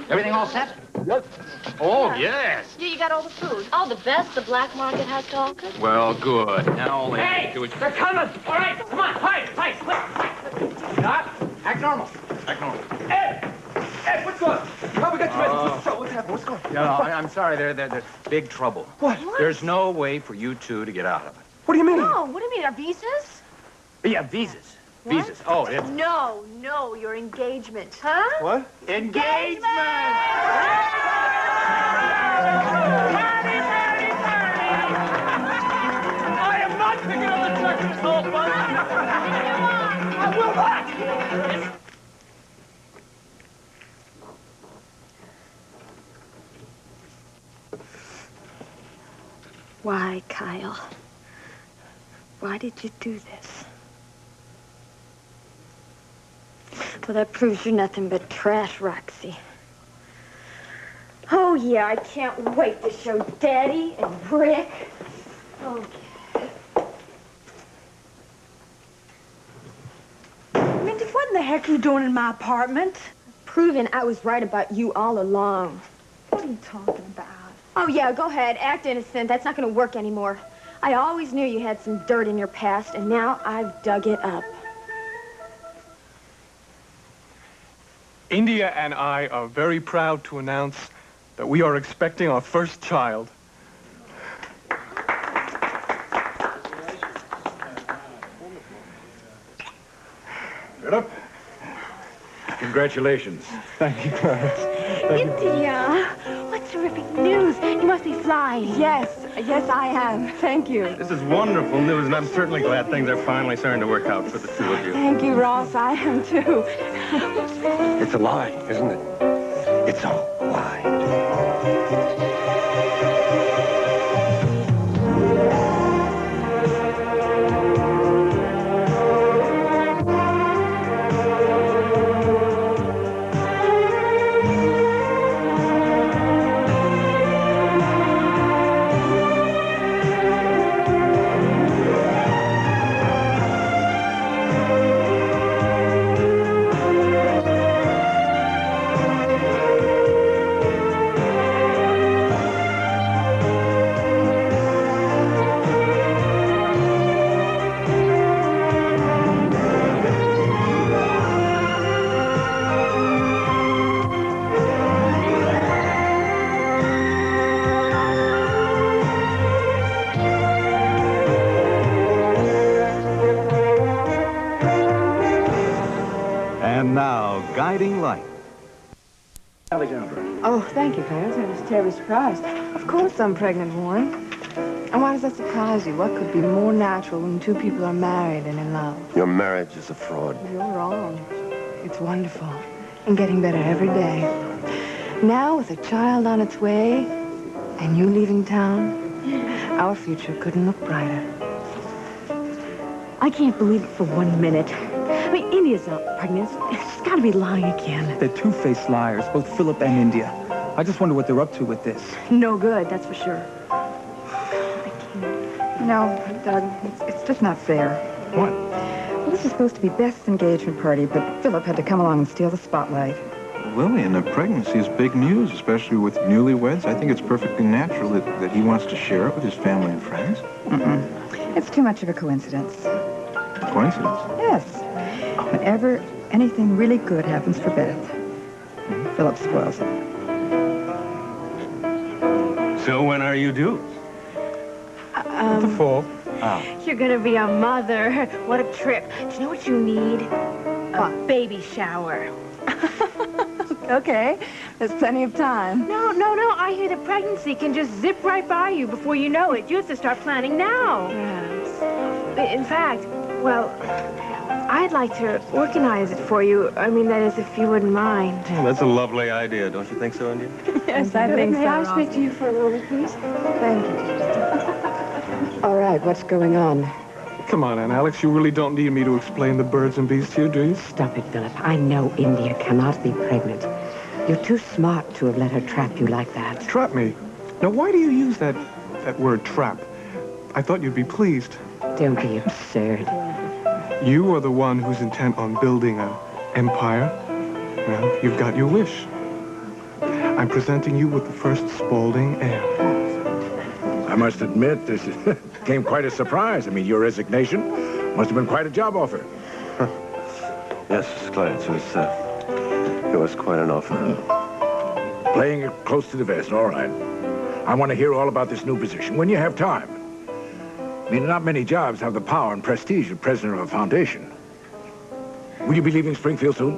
Everything all set? Yes. Oh, yes. You got all the food. All the best the black market has to offer. Well, good. Now all they have to do is... They're coming! All right, come on, hide. Stop. Act normal. Act normal. Ed, what's going on? Oh, we got you ready. What's happening? What's going on? No, I'm sorry. There's big trouble. What? There's no way for you two to get out of it. What do you mean? No, what do you mean, our visas? Yeah, visas. What? Visas. Oh, it's... No, your engagement. Huh? What? Engagement! I am not picking up the truck this whole bunch. I will not. Why, Kyle? Why did you do this? Well, that proves you're nothing but trash, Roxy. Oh, yeah, I can't wait to show Daddy and Rick. Okay. Mindy, what in the heck are you doing in my apartment? Proving I was right about you all along. What are you talking about? Oh, yeah, go ahead. Act innocent. That's not going to work anymore. I always knew you had some dirt in your past, and now I've dug it up. India and I are very proud to announce that we are expecting our first child. Get up. Congratulations. Thank you, Clarence. India! What terrific news. You must be flying. Yes, I am. Thank you. This is wonderful news, and I'm certainly glad things are finally starting to work out for the two of you. Thank you, Ross. I am, too. It's a lie, isn't it? It's a lie. And now, Guiding Light. Alexandra. Oh, thank you, Clarence. I was terribly surprised. Of course I'm pregnant, Warren. And why does that surprise you? What could be more natural when two people are married and in love? Your marriage is a fraud. You're wrong. It's wonderful and getting better every day. Now, with a child on its way and you leaving town, our future couldn't look brighter. I can't believe it for 1 minute. I mean, India's not pregnant. She's got to be lying again. They're two-faced liars, both Philip and India. I just wonder what they're up to with this. No good, that's for sure. No, Doug, it's just not fair. What? Well, this is supposed to be Beth's engagement party, but Philip had to come along and steal the spotlight. Lillian, a pregnancy is big news, especially with newlyweds. I think it's perfectly natural that he wants to share it with his family and friends. It's too much of a coincidence. Coincidence? Yes. Whenever anything really good happens for Beth, Philip spoils it. So when are you due? The fall. You're going to be a mother. What a trip. Do you know what you need? A baby shower. Okay, there's plenty of time. No. I hear the pregnancy can just zip right by you before you know it. You have to start planning now. Yes. In fact, well, I'd like to organize it for you. I mean, that is, if you wouldn't mind. Well, that's a lovely idea, don't you think so, India? Yes, I think so. May I speak to you for a moment, please? Thank you. All right, what's going on? Come on, Aunt Alex, you really don't need me to explain the birds and bees to you, do you? Stop it, Philip. I know India cannot be pregnant. You're too smart to have let her trap you like that. Trap me? Now, why do you use that word trap? I thought you'd be pleased. Don't be absurd. You are the one who's intent on building an empire. Well, you've got your wish. I'm presenting you with the first Spaulding heir. I must admit, this came quite a surprise. I mean, your resignation must have been quite a job offer. Yes, Clarence, it was quite an offer. Playing it close to the vest, all right. I want to hear all about this new position when you have time. I mean, not many jobs have the power and prestige of president of a foundation. Will you be leaving Springfield soon?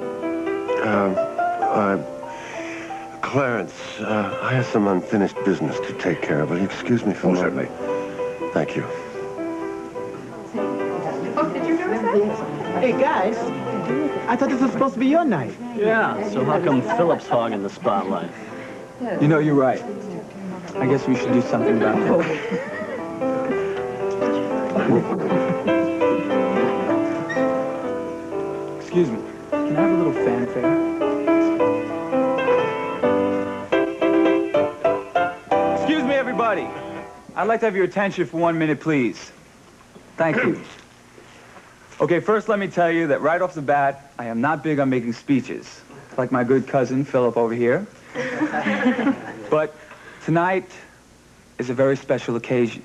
Clarence, I have some unfinished business to take care of. Will you excuse me for a moment? Certainly. Thank you. Oh, did you notice that? Hey, guys. I thought this was supposed to be your night. Yeah, so how come Philip's hogging the spotlight? You know, you're right. I guess we should do something about that. Excuse me. Can I have a little fanfare? Excuse me, everybody. I'd like to have your attention for 1 minute, please. Thank you. Okay, first let me tell you that right off the bat, I am not big on making speeches, like my good cousin, Philip, over here. But tonight is a very special occasion.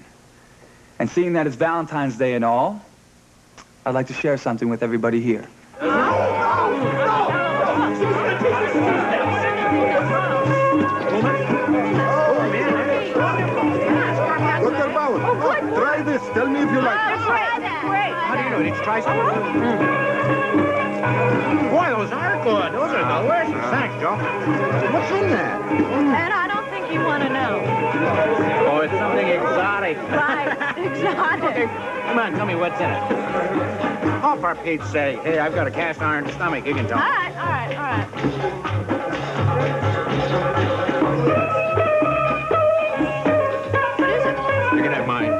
And seeing that it's Valentine's Day and all, I'd like to share something with everybody here. Dr. Bauer, try this. Tell me if you like it. How do you know? Did you try some? Boy, those are good. Those are delicious. Thanks, Joe. What's in that? And I don't think you want to know. Oh, it's something exotic. Right, exotic. Okay, come on, tell me what's in it. Oh, for Pete's sake. Hey, I've got a cast iron stomach. You can tell me. All right. What is it? You can have mine.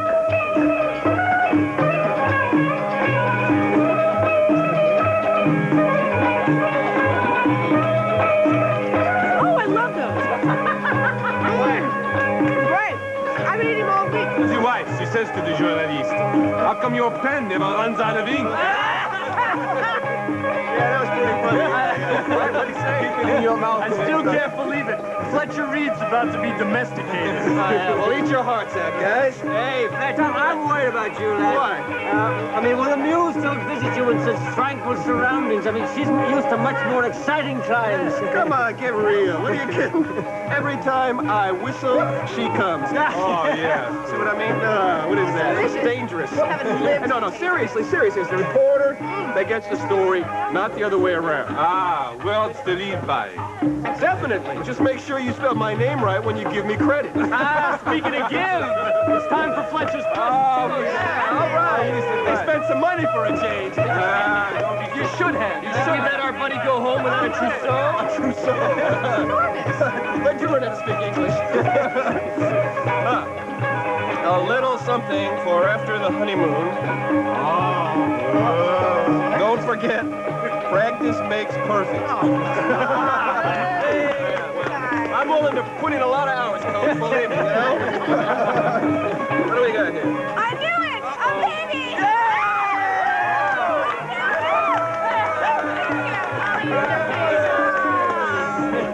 Oh, I love those. Great! I've been eating all week. The wife, she says to the journalist, how come your pen never runs out of ink? Yeah, that was pretty funny. What did he say? Keep it in your mouth. I still can't believe it. Fletcher Reed's about to be domesticated. Well, eat your hearts out, guys. Hey, Fletcher, I'm worried about you, lad. Why? I mean, when the muse don't visit you in such tranquil surroundings, I mean, she's used to much more exciting times. Come on, get real. What are you kidding? Every time I whistle, she comes. Oh, yeah. See what I mean? What is that? It's dangerous. No, seriously. It's the reporter that gets the story, not the other way around. Ah, words to live by. Definitely. Just make sure you spell my name right when you give me credit. Speaking of give, it's time for Fletcher's present. Oh, yeah, all right. They spent some money for a change. You should have. You should let our buddy go home without a trousseau. A trousseau. When did you learn how to speak English? A little something for after the honeymoon. Don't forget, practice makes perfect. I'm willing to put in a lot of hours, Coach, believe me, you know? What do we got here? I knew it! A baby!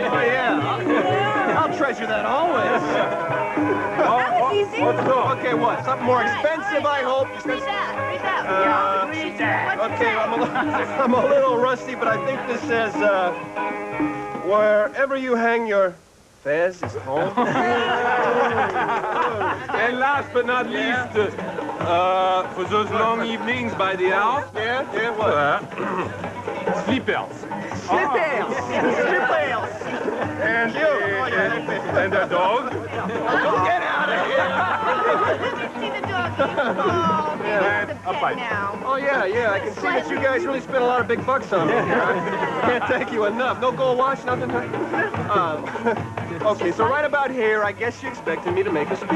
Oh, yeah. I'll treasure that always. That was easy. Okay, what? Something more expensive, I hope. Read that. Read that. Okay, I'm a little rusty, but I think this says, wherever you hang your fez is home. And last but not least, for those long evenings by the house, What? slippers. Slip-ales. And you. And a dog. Get out of here. See the dog. Oh, baby's the pet now. Oh, yeah. I can see that you guys really spent a lot of big bucks on me. Can't thank you enough. No gold wash, nothing? Okay, so right about here, I guess you expected me to make a speech.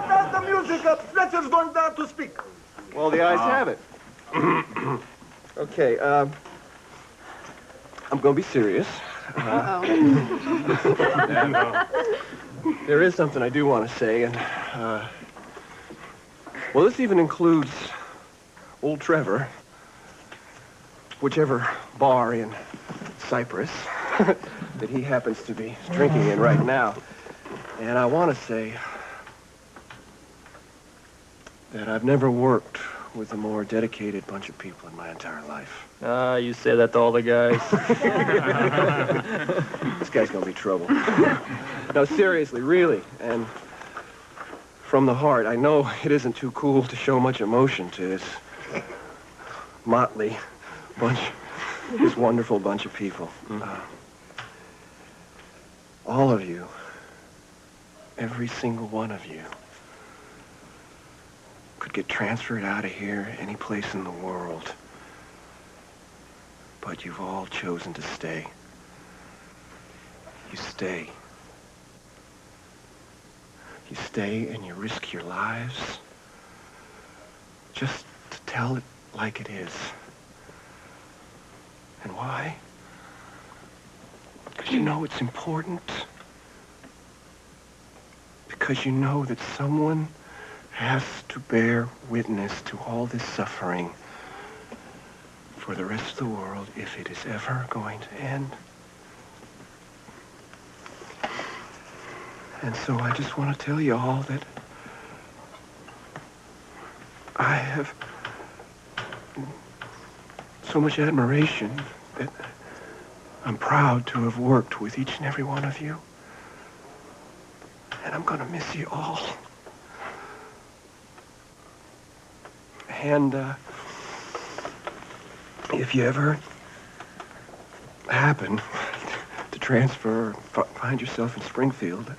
Stop the music. Fletcher's going down to speak. Well, the ayes have it. Okay, I'm going to be serious. There is something I do want to say, and, well, this even includes old Trevor. whichever bar in Cyprus that he happens to be drinking in right now. And I want to say that I've never worked with a more dedicated bunch of people in my entire life. You say that to all the guys. This guy's gonna be trouble. No, seriously, really, and from the heart, I know it isn't too cool to show much emotion to this motley bunch, this wonderful bunch of people. All of you, every single one of you, could get transferred out of here any place in the world. But you've all chosen to stay. You stay. You stay and you risk your lives just to tell it like it is. And why? Because you know it's important. Because you know that someone has to bear witness to all this suffering for the rest of the world if it is ever going to end. And so I just want to tell you all that I have so much admiration that I'm proud to have worked with each and every one of you. And I'm going to miss you all. And if you ever happen to transfer or find yourself in Springfield,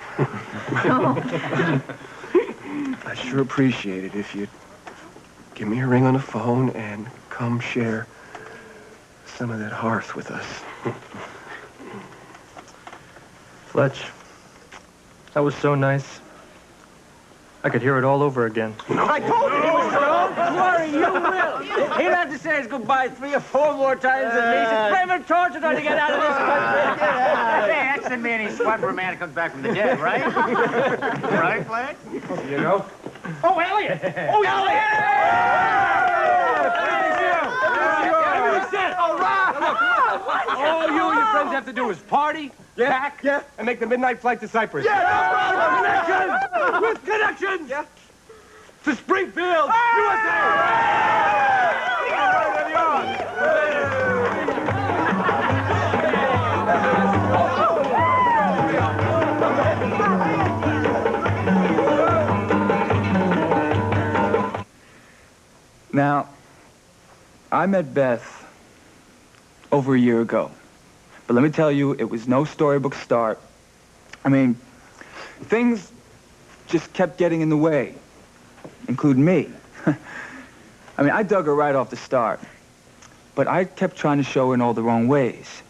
I'd sure appreciate it if you'd give me a ring on the phone and come share some of that hearth with us. Fletch, that was so nice. I could hear it all over again. I told you he was strong. Don't worry, you will. He'll have to say his goodbye 3 or 4 more times at least. It's premature trying to get out of this country. Hey, that's the man he's squad for a man who comes back from the dead, right? Right, Flag? You know? Oh, Elliot! Oh, Elliot! Everything's set. All right. All you and your friends have to do is party, pack, and make the midnight flight to Cyprus. connections! With connections! Yeah. To Springfield, Now, I met Beth over a year ago. But let me tell you, it was no storybook start. I mean, things just kept getting in the way, including me. I mean, I dug her right off the start. But I kept trying to show her in all the wrong ways.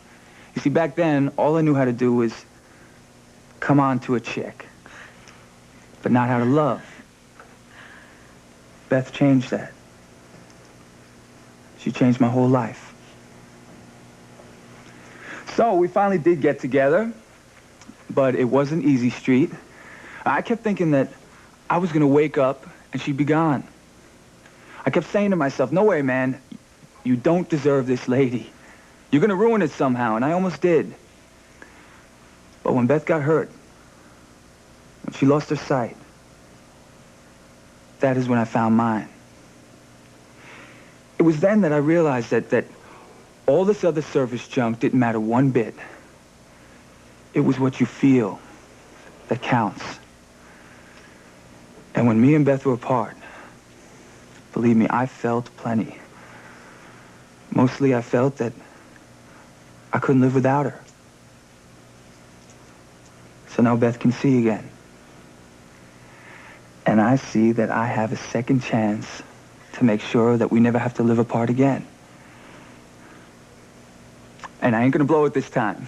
You see, back then, all I knew how to do was come on to a chick, but not how to love. Beth changed that. She changed my whole life. So we finally did get together, but it wasn't easy street. I kept thinking that I was going to wake up and she'd be gone. I kept saying to myself, no way, man. You don't deserve this lady. You're going to ruin it somehow, and I almost did. But when Beth got hurt, when she lost her sight, that is when I found mine. It was then that I realized that all this other surface junk didn't matter one bit. It was what you feel that counts. And when me and Beth were apart, believe me, I felt plenty. Mostly I felt that I couldn't live without her. So now Beth can see again. And I see that I have a second chance to make sure that we never have to live apart again. And I ain't gonna blow it this time.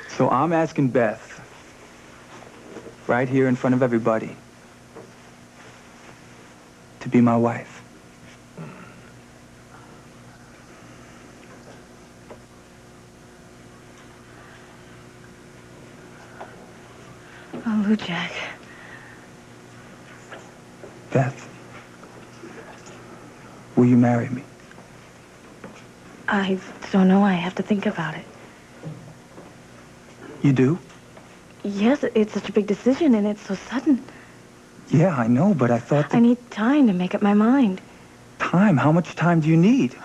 So I'm asking Beth, right here in front of everybody, to be my wife. Oh, Lou Jack. Beth, will you marry me? I don't know. I have to think about it. You do? Yes, it's such a big decision, and it's so sudden. Yeah, I know, but I thought I need time to make up my mind. Time? How much time do you need?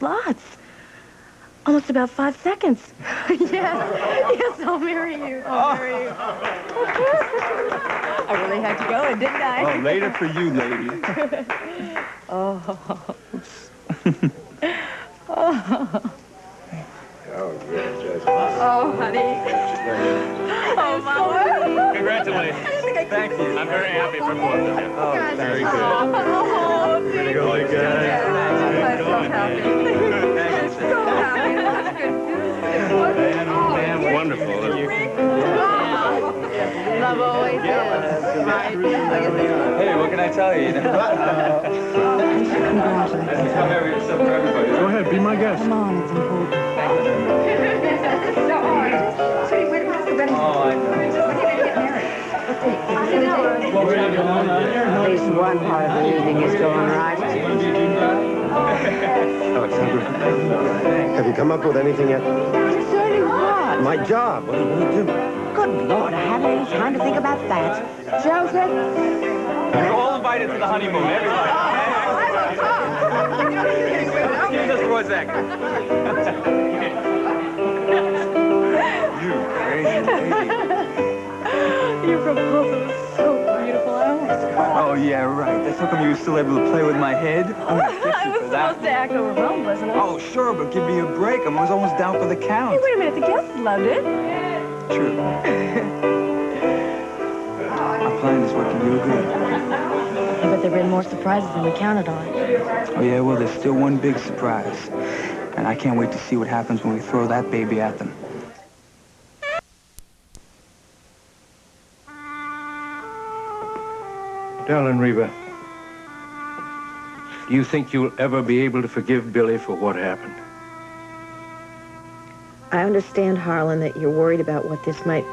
Lots. Almost about 5 seconds. Yes, I'll marry you. I'll marry you. I really had to go, didn't I? Oh, later for you, lady. Oh, honey. Oh, Mama. Congratulations. Thank you. I'm very happy for both of you. Oh, very good. Oh, Really good. I'm so happy. So happy. That's good. Wonderful. Love always is. Hey, what can I tell you? Come over yourself for everybody. Go ahead, be my guest. Come on, it's important. Oh, I know. At least one part of the evening is going right. Alexandra, have you come up with anything yet? Concerning what? My job. What are you going to do? Good Lord, I haven't any time to think about that. Joseph? You're all invited to the honeymoon, everybody. Excuse us for a second. You crazy lady. Your proposal was so beautiful. I almost cried. Oh, yeah, right. That's how come you were still able to play with my head? I'm gonna fix I you was for that. supposed to act overwhelmed, wasn't I? Oh, sure, but give me a break. I was almost down for the count. Hey, wait a minute. The guests loved it. True. Our plan is working real good. But there have been more surprises than we counted on. Oh, yeah, well, there's still one big surprise. And I can't wait to see what happens when we throw that baby at them. Darling Reba, do you think you'll ever be able to forgive Billy for what happened? I understand, Harlan, that you're worried about what this might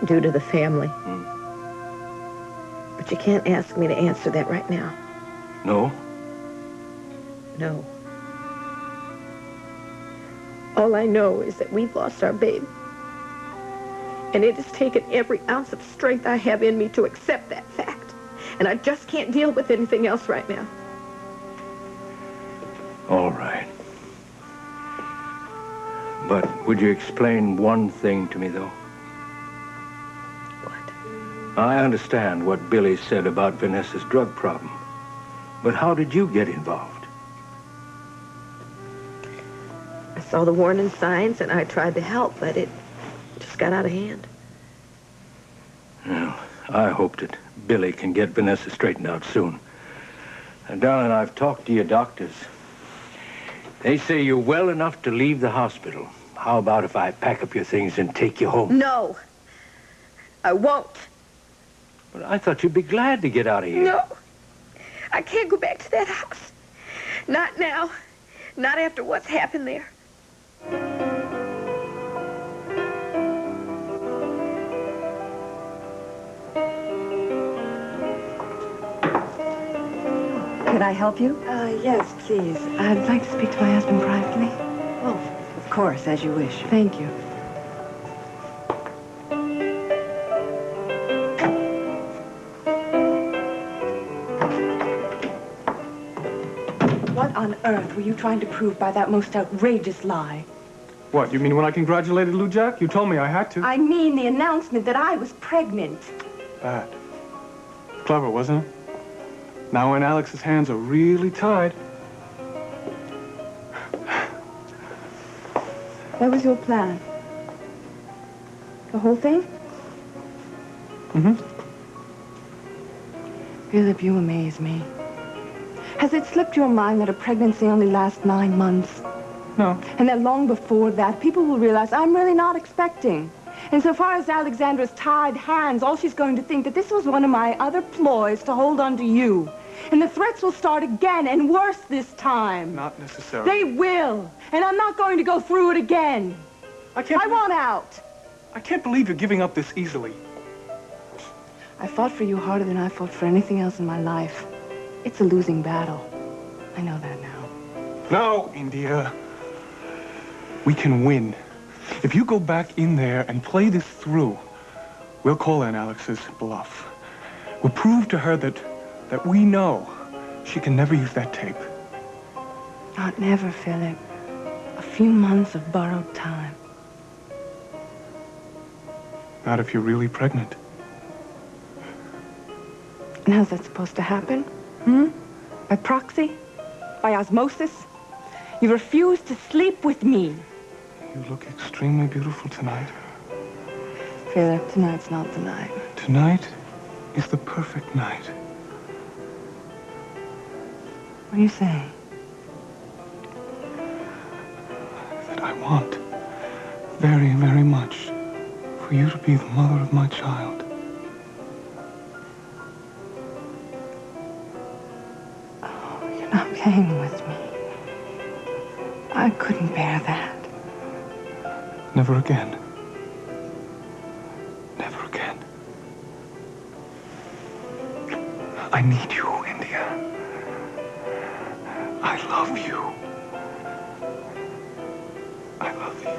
do to the family. But you can't ask me to answer that right now. No? No. All I know is that we've lost our baby. And it has taken every ounce of strength I have in me to accept that fact. And I just can't deal with anything else right now. All right. But would you explain one thing to me, though? What? I understand what Billy said about Vanessa's drug problem. But how did you get involved? I saw the warning signs and I tried to help, but it just got out of hand. Well, I hope that Billy can get Vanessa straightened out soon. And darling, I've talked to your doctors. They say you're well enough to leave the hospital. How about if I pack up your things and take you home? No. I won't. But I thought you'd be glad to get out of here. No. I can't go back to that house. Not now. Not after what's happened there. Could I help you? Yes, please. I'd like to speak to my husband privately. Oh, Of course, as you wish. Thank you. What on earth were you trying to prove by that most outrageous lie? What, you mean when I congratulated Lou Jack? You told me I had to. I mean the announcement that I was pregnant. Bad. Clever, wasn't it? Now when Alex's hands are really tied. That was your plan? The whole thing? Mm-hmm. Philip, you amaze me. Has it slipped your mind that a pregnancy only lasts 9 months? No. And that long before that, people will realize I'm really not expecting. And so far as Alexandra's tied hands, all she's going to think that this was one of my other ploys to hold on to you. And the threats will start again, and worse this time. Not necessarily. They will. And I'm not going to go through it again. I want out. I can't believe you're giving up this easily. I fought for you harder than I fought for anything else in my life. It's a losing battle. I know that now. No, India. We can win. If you go back in there and play this through, we'll call in Alex's bluff. We'll prove to her that we know she can never use that tape. Not never, Philip. A few months of borrowed time. Not if you're really pregnant. And how's that supposed to happen? By proxy? By osmosis? You refuse to sleep with me. You look extremely beautiful tonight. Philip, tonight's not the night. Tonight is the perfect night. What are you saying? That I want very, very much for you to be the mother of my child. Oh, you're not playing with me. I couldn't bear that. Never again. Never again. I need you, India. I love you. I love you.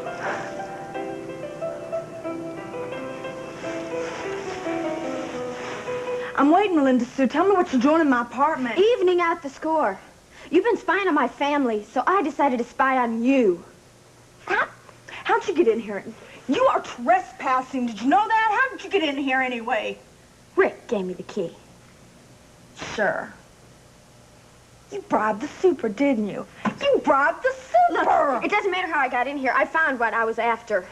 I'm waiting, Melinda Sue. Tell me what you're doing in my apartment. Evening out the score. You've been spying on my family, so I decided to spy on you. How'd you get in here? You are trespassing. Did you know that? How did you get in here anyway? Rick gave me the key. Sure. You bribed the super, didn't you? You bribed the super! Look, it doesn't matter how I got in here. I found what I was after.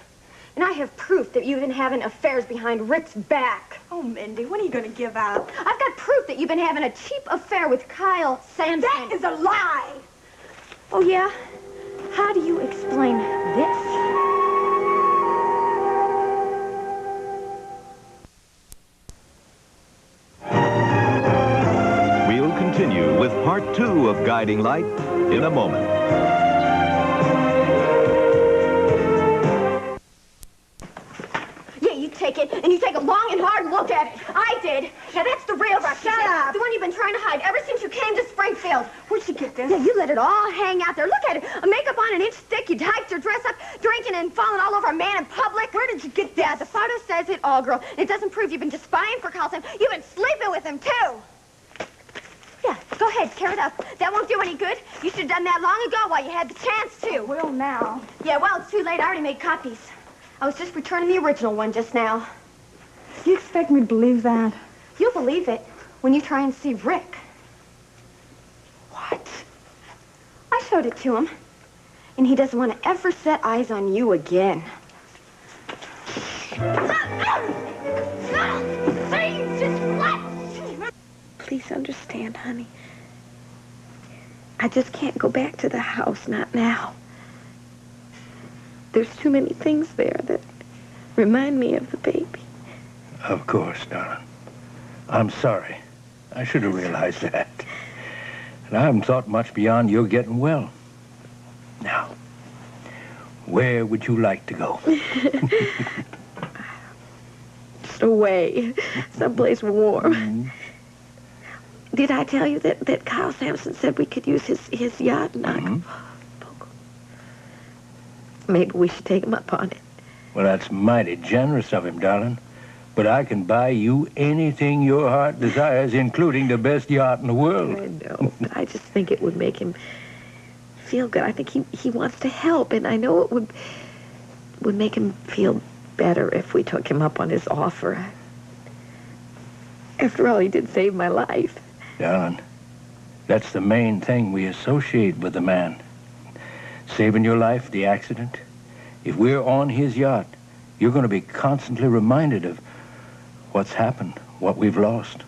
And I have proof that you've been having affairs behind Rick's back. Oh, Mindy, when are you going to give out? I've got proof that you've been having a cheap affair with Kyle Sampson. That is a lie! Oh, yeah? How do you explain this? We'll continue with part 2 of Guiding Light in a moment. Yeah, you take it, and you take a long and hard look at it. I did. Now, that's the real Rocky. Shut up. The one you've been trying to hide ever since you came to Springfield. Where'd you get this? Yeah, you let it all hang out there. Look at it. A makeup on an inch thick. You hyped your dress up, drinking and falling all over a man in public. Where did you get this? Yeah, the photo says it all, girl. It doesn't prove you've been just spying for Carlson. You've been sleeping with him, too. Yeah, go ahead, tear it up. That won't do any good. You should have done that long ago while you had the chance to. Well, now. Yeah, well, it's too late. I already made copies. I was just returning the original one just now. You expect me to believe that? You'll believe it when you try and see Rick. What? I showed it to him, and he doesn't want to ever set eyes on you again. Please understand, honey. I just can't go back to the house, not now. There's too many things there that remind me of the baby. Of course, darling. I'm sorry. I should have realized that. And I haven't thought much beyond your getting well. Now, where would you like to go? Just away. Someplace warm. Did I tell you that Kyle Sampson said we could use his yacht? And maybe we should take him up on it. Well, that's mighty generous of him, darling. But I can buy you anything your heart desires, including the best yacht in the world. I know. But I just think it would make him feel good. I think he wants to help, and I know it would make him feel better if we took him up on his offer. After all, he did save my life. Darling, that's the main thing we associate with a man. Saving your life, the accident. If we're on his yacht, you're going to be constantly reminded of what's happened, what we've lost.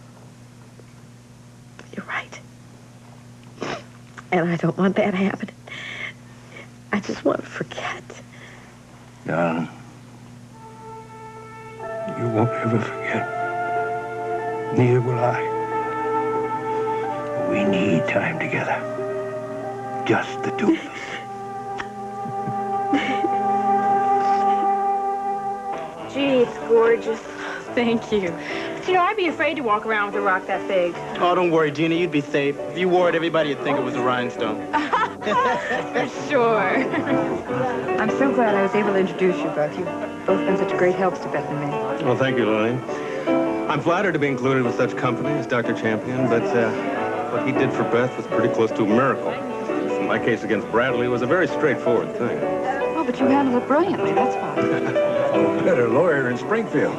You're right. And I don't want that happening. I just want to forget. Darling, you won't ever forget. Neither will I. We need time together. Just the two of us. Gee, it's gorgeous. Thank you. But, you know, I'd be afraid to walk around with a rock that big. Oh, don't worry, Gina. You'd be safe. If you wore it, everybody would think it was a rhinestone. For sure. I'm so glad I was able to introduce you both. You've both been such great helps to Beth and me. Well, thank you, Lillian. I'm flattered to be included with such company as Dr. Champion, but what he did for Beth was pretty close to a miracle. My case against Bradley was a very straightforward thing. Oh, but you handled it brilliantly. That's fine. Better lawyer in Springfield.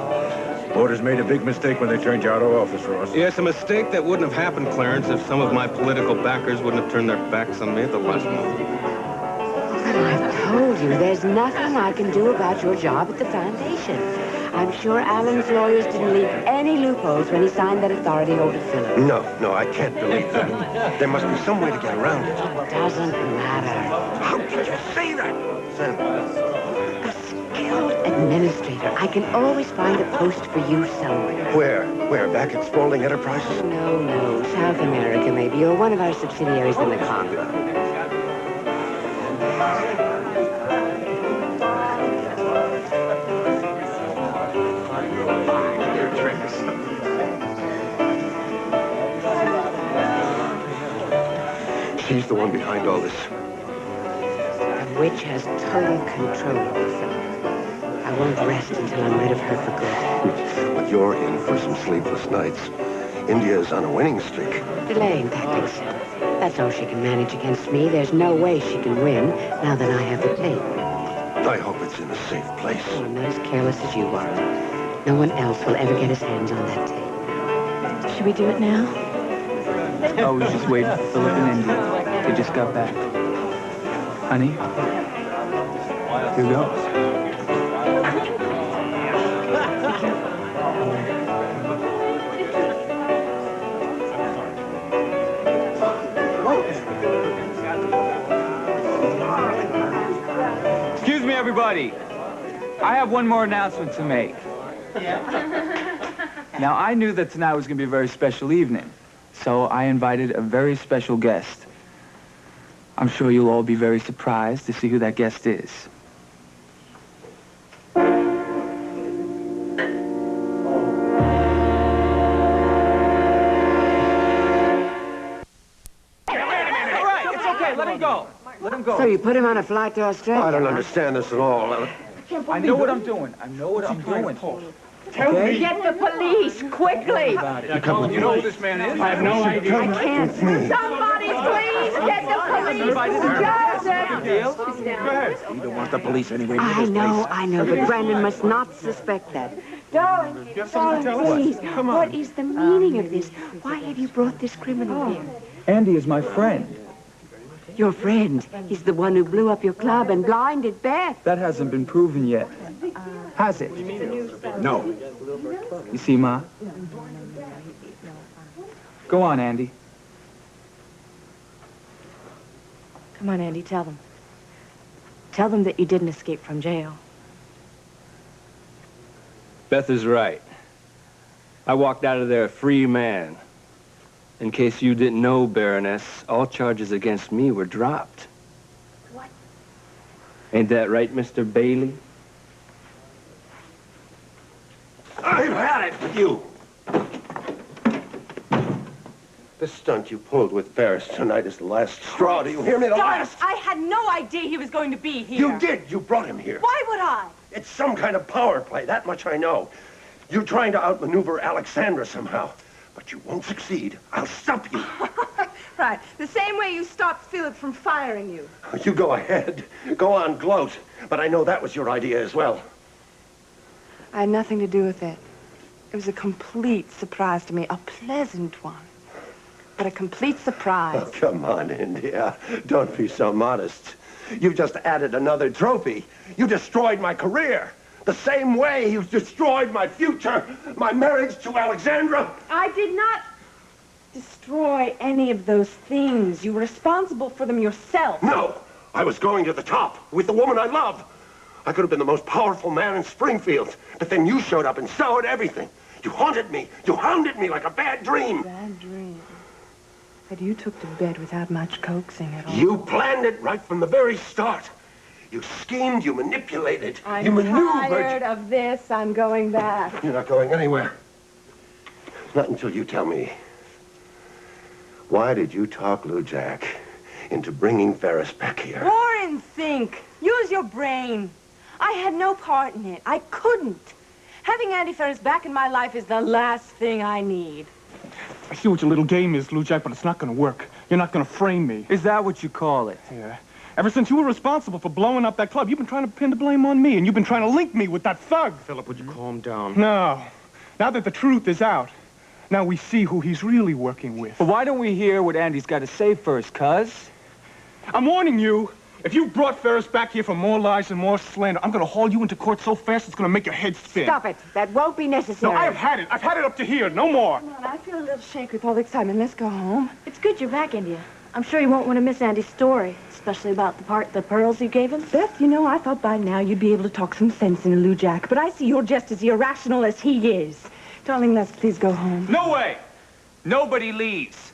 Voters made a big mistake when they turned you out of office, Ross. Yes, a mistake that wouldn't have happened, Clarence, if some of my political backers wouldn't have turned their backs on me at the last moment. I told you, there's nothing I can do about your job at the foundation. I'm sure Alan's lawyers didn't leave any loopholes when he signed that authority over Philip. No, I can't believe that. There must be some way to get around it. It doesn't matter. How did you say that? A skilled administrator. I can always find a post for you somewhere. Where? Back at Spaulding Enterprises? No. South America, maybe, or one of our subsidiaries in the Congo. She's the one behind all this. The witch has total control over Philip. I won't rest until I'm rid of her for good. But you're in for some sleepless nights. India's on a winning streak. Delaying tactics. That's all she can manage against me. There's no way she can win now that I have the tape. I hope it's in a safe place. Oh, I'm not as careless as you are. No one else will ever get his hands on that tape. Should we do it now? Oh, we just waiting for Philip and India. They just got back. Honey, here goes. Excuse me, everybody. I have one more announcement to make. Now, I knew that tonight was going to be a very special evening, so I invited a very special guest. I'm sure you'll all be very surprised to see who that guest is. All right, it's okay. Let him go. Let him go. So you put him on a flight to Australia? I don't understand this at all. I know what I'm doing. I know what I'm doing. Okay? Get the police, quickly! You know who this man is? I have no idea. I can't. Somebody, please, get the police! Joseph! Go ahead. You don't want the police anyway. I know, but Brandon must not suspect that. Darling, Please, what is the meaning of this? Why have you brought this criminal here? Andy is my friend. Your friend. He's the one who blew up your club and blinded Beth. That hasn't been proven yet. Has it? No. You see, Ma? Go on, Andy. Come on, Andy, tell them. Tell them that you didn't escape from jail. Beth is right. I walked out of there a free man. In case you didn't know, Baroness, all charges against me were dropped. What? Ain't that right, Mr. Bailey? I've had it with you. The stunt you pulled with Ferris tonight is the last straw. Do you hear me? The last. I had no idea he was going to be here. You did. You brought him here. Why would I? It's some kind of power play. That much I know. You're trying to outmaneuver Alexandra somehow. But you won't succeed. I'll stop you. Right. The same way you stopped Philip from firing you. You go ahead. Go on, gloat. But I know that was your idea as well. I had nothing to do with it. It was a complete surprise to me. A pleasant one. But a complete surprise. Oh, come on, India. Don't be so modest. You just added another trophy. You destroyed my career. The same way you destroyed my future, my marriage to Alexandra. I did not destroy any of those things. You were responsible for them yourself. No, I was going to the top with the woman I love. I could have been the most powerful man in Springfield, but then you showed up and soured everything. You haunted me. You hounded me like a bad dream. Bad dream. But you took to bed without much coaxing at all. You planned it right from the very start. You schemed, you manipulated, I'm you maneuvered. tired of this. I'm going back. You're not going anywhere. Not until you tell me. Why did you talk Lou Jack into bringing Ferris back here? Warren, think. Use your brain. I had no part in it. I couldn't. Having Andy Ferris back in my life is the last thing I need. I see what your little game is, Lou Jack, but it's not going to work. You're not going to frame me. Is that what you call it? Yeah. Ever since you were responsible for blowing up that club, you've been trying to pin the blame on me, and you've been trying to link me with that thug. Philip, would you calm down? No. Now that the truth is out, now we see who he's really working with. But why don't we hear what Andy's got to say first, cuz? I'm warning you. If you brought Ferris back here for more lies and more slander, I'm going to haul you into court so fast it's going to make your head spin. Stop it. That won't be necessary. No, I've had it. I've had it up to here. No more. Come on, I feel a little shaky with all the excitement. Let's go home. It's good you're back, India. I'm sure you won't want to miss Andy's story, especially about the pearls you gave him. Beth, you know, I thought by now you'd be able to talk some sense into Lou Jack, but I see you're just as irrational as he is. Darling, let's please go home. No way! Nobody leaves.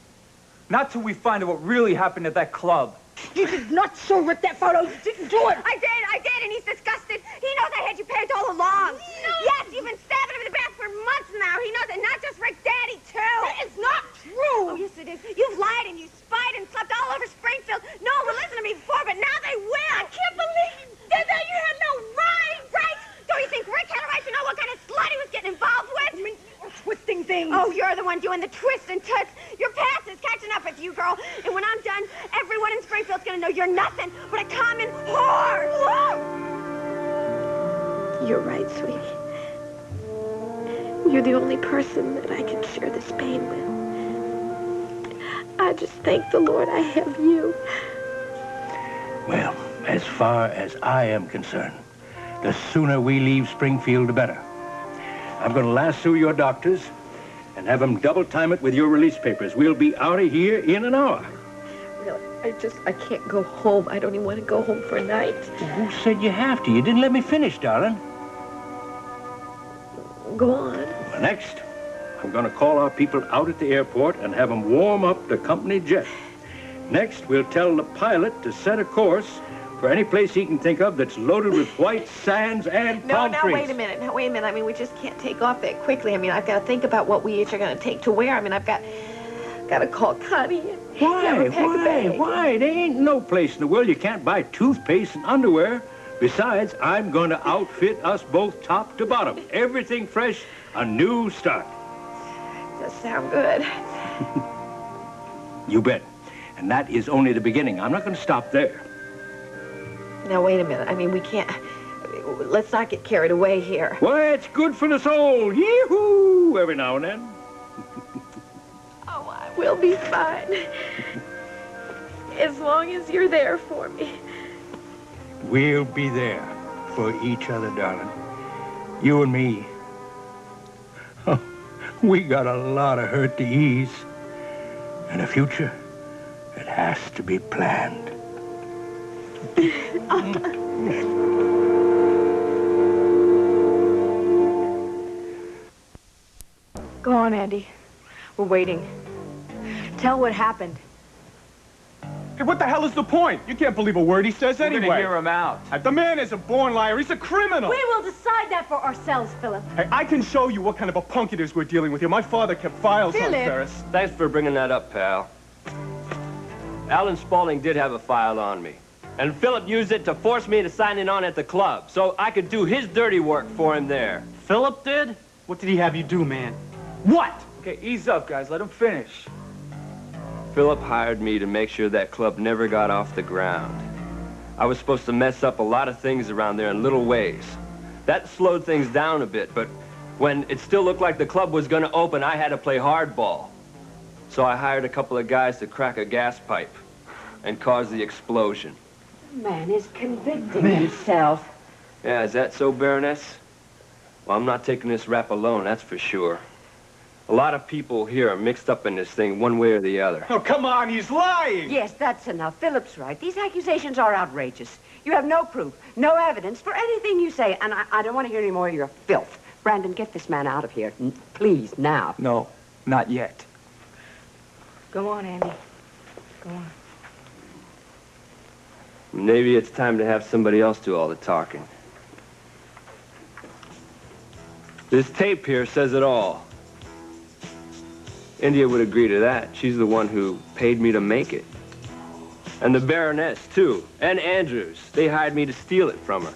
Not till we find out what really happened at that club. You did not so rip that photo. You didn't do it. I did, and he's disgusted. He knows I had you pegged all along. No. Yes, you've been stabbing him in the back for months now. He knows it, not just Rick's daddy, too. That is not true. Oh, yes, it is. You've lied and you spied and slept all over Springfield. No one would listen to me before, but now they will. I can't believe you did that. You had no right. Right? Don't you think Rick had a right to know what kind of slut he was getting involved with? I mean, you were twisting things. Oh, you're the one doing the twist and toots. Your past is catching up with you, girl. And when I'm done, everyone in Springfield's gonna know you're nothing but a common whore. You're right, sweetie. You're the only person that I can share this pain with. I just thank the Lord I have you. Well, as far as I am concerned, the sooner we leave Springfield, the better. I'm going to lasso your doctors and have them double time it with your release papers. We'll be out of here in an hour. Really, I can't go home. I don't even want to go home for a night. Well, who said you have to? You didn't let me finish, darling. Go on. Well, next, I'm going to call our people out at the airport and have them warm up the company jet. Next, we'll tell the pilot to set a course for any place he can think of that's loaded with white sands and palm trees. No, wait a minute. I mean, we just can't take off that quickly. I mean, I've got to think about what we each are going to take to wear. I mean, I've got to call Connie and have her pack a bag. Why? There ain't no place in the world you can't buy toothpaste and underwear. Besides, I'm going to outfit us both top to bottom. Everything fresh, a new start. Does sound good. You bet. And that is only the beginning. I'm not going to stop there. Now, wait a minute. I mean, we can't... Let's not get carried away here. Why, it's good for the soul. Yee-hoo! Every now and then. Oh, I will be fine. As long as you're there for me. We'll be there for each other, darling. You and me. Oh, we got a lot of hurt to ease. And a future that has to be planned. Go on, Andy. We're waiting. Tell what happened. Hey, what the hell is the point? You can't believe a word he says We're anyway. gonna hear him out. The man is a born liar. He's a criminal. We will decide that for ourselves, Philip. Hey, I can show you what kind of a punk it is we're dealing with here. My father kept files on Ferris. Thanks for bringing that up, pal. Alan Spaulding did have a file on me. And Philip used it to force me to sign in on at the club, so I could do his dirty work for him there. Philip did? What did he have you do, man? What? Okay, ease up, guys. Let him finish. Philip hired me to make sure that club never got off the ground. I was supposed to mess up a lot of things around there in little ways. That slowed things down a bit, but when it still looked like the club was going to open, I had to play hardball. So I hired a couple of guys to crack a gas pipe and cause the explosion. Man is convicting himself. Yeah, is that so, Baroness? Well, I'm not taking this rap alone, that's for sure. A lot of people here are mixed up in this thing one way or the other. Oh, come on, he's lying! Yes, that's enough. Philip's right. These accusations are outrageous. You have no proof, no evidence for anything you say, and I don't want to hear any more of your filth. Brandon, get this man out of here. Please, now. No, not yet. Go on, Andy. Go on. Maybe it's time to have somebody else do all the talking. This tape here says it all. India would agree to that. She's the one who paid me to make it. And the Baroness, too, and Andrews. They hired me to steal it from her.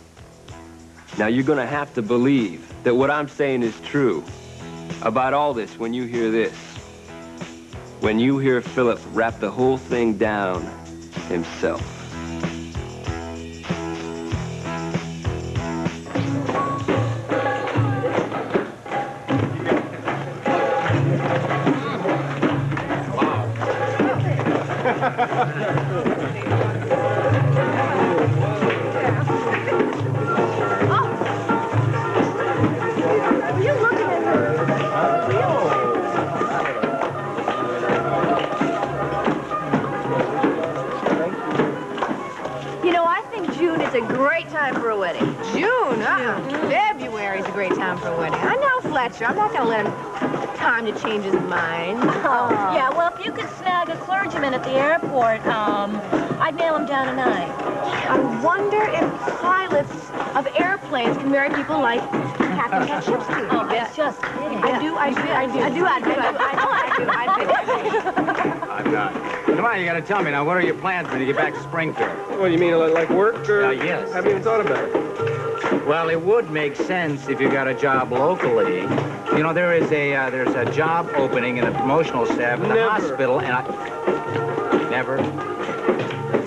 Now, you're gonna have to believe that what I'm saying is true about all this when you hear this. When you hear Philip wrap the whole thing down himself. You know, I think June is a great time for a wedding. June? February is a great time for a wedding. I know Fletcher. I'm not going to let him time to change his mind. Oh, yeah, well, if you could snag a clergyman at the airport, I'd nail him down tonight. I wonder if pilots of airplanes can marry people like Captain Ketchupski. Oh, that's just kidding. I do. I'm not. Come on, you gotta tell me now, what are your plans when you get back to Springfield? What do you mean, like work or? Yes. Haven't even thought about it. Well, it would make sense if you got a job locally. You know, there's a job opening in the promotional staff in the hospital, and I... Never?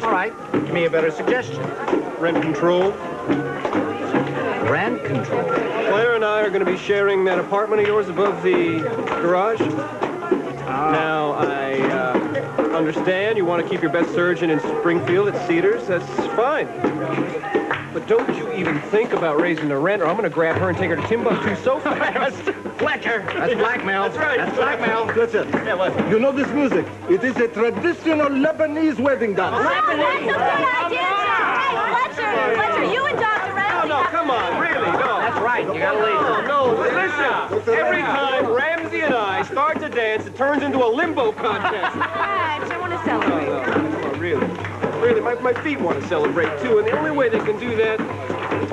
All right, give me a better suggestion. Rent control. Rent control? Claire and I are going to be sharing that apartment of yours above the garage. Now, I understand you want to keep your best surgeon in Springfield at Cedars. That's fine. But don't you even think about raising the rent, or I'm going to grab her and take her to Timbuktu so fast. Fletcher! That's blackmail. That's right. That's blackmail. Fletcher, you know this music. It is a traditional Lebanese wedding dance. Lebanese? That's a good idea. Hey, Fletcher, you and Dr. Ramsey. No, come on, really, no. That's right, you gotta leave. No, listen. Every time Ramsey and I start to dance, it turns into a limbo contest. I want to celebrate. No, come on, really. Really, my feet want to celebrate, too, and the only way they can do that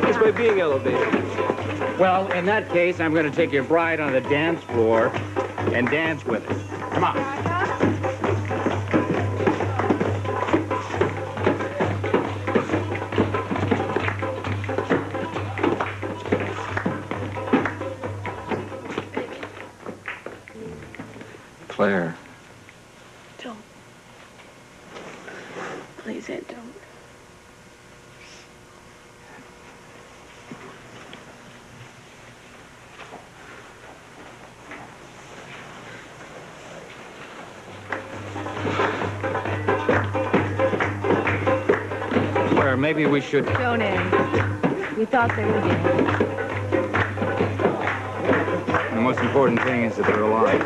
is by being elevated. Well, in that case, I'm going to take your bride on the dance floor and dance with her. Come on. Claire. Don't. Please, Ed, don't. Claire, maybe we should... Don't end. We thought they were dead. The most important thing is that they're alive.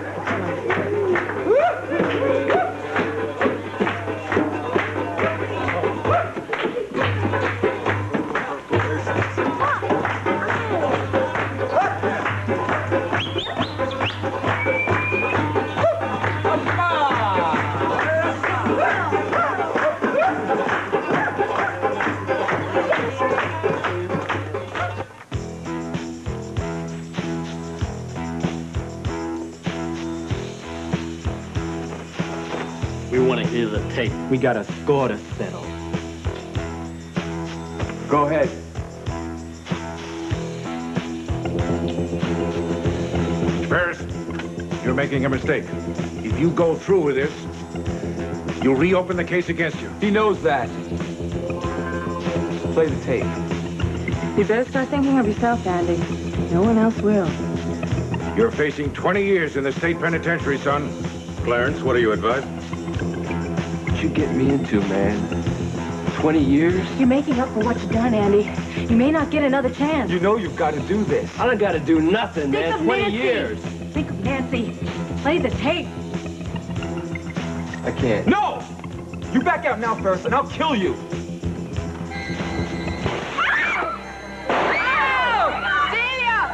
We want to hear the tape. We got a score to settle. Go ahead. Ferris, you're making a mistake. If you go through with this, you'll reopen the case against you. He knows that. Play the tape. You better start thinking of yourself, Andy. No one else will. You're facing 20 years in the state penitentiary, son. Clarence, what do you advise? What you get me into, man? 20 years? You're making up for what you've done, Andy. You may not get another chance. You know you've got to do this. I don't got to do nothing, Think man. of 20 Nancy. years. Think of Nancy. Play the tape. I can't. No! You back out now, Ferris, and I'll kill you.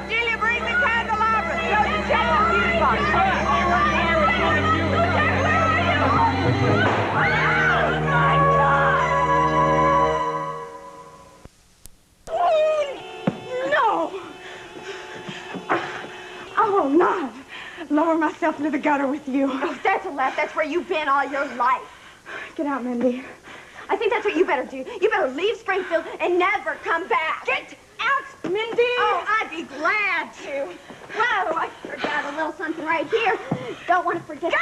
Delia, bring the candelabra. Josie, check the fuse box. No! Oh, no! Lower my myself into the gutter with you. Oh, that's a laugh. That's where you've been all your life. Get out, Mindy. I think that's what you better do. You better leave Springfield and never come back. Get out, Mindy! Oh, I'd be glad to. Whoa, I forgot a little something right here. Don't want to forget. Go!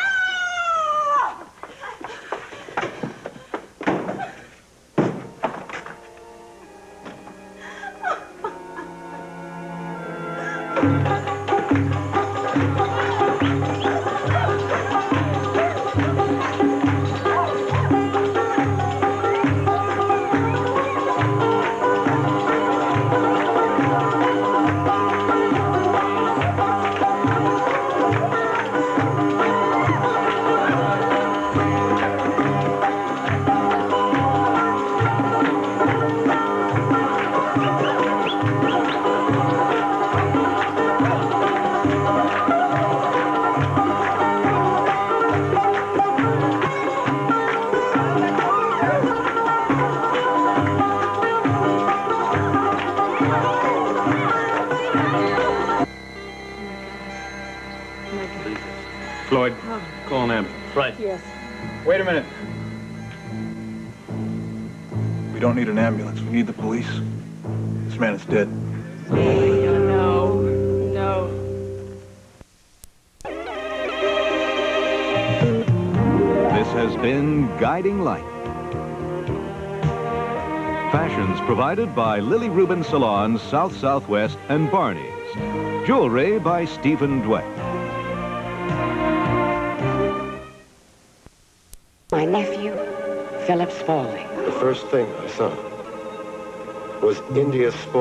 Floyd, call an ambulance. Right. Yes. Wait a minute. We don't need an ambulance. We need the police. This man is dead. No. No. This has been Guiding Light. Fashions provided by Lily Rubin Salons, South Southwest, and Barney's. Jewelry by Stephen Dwight. My nephew, Philip Spaulding. The first thing I saw was India's sport.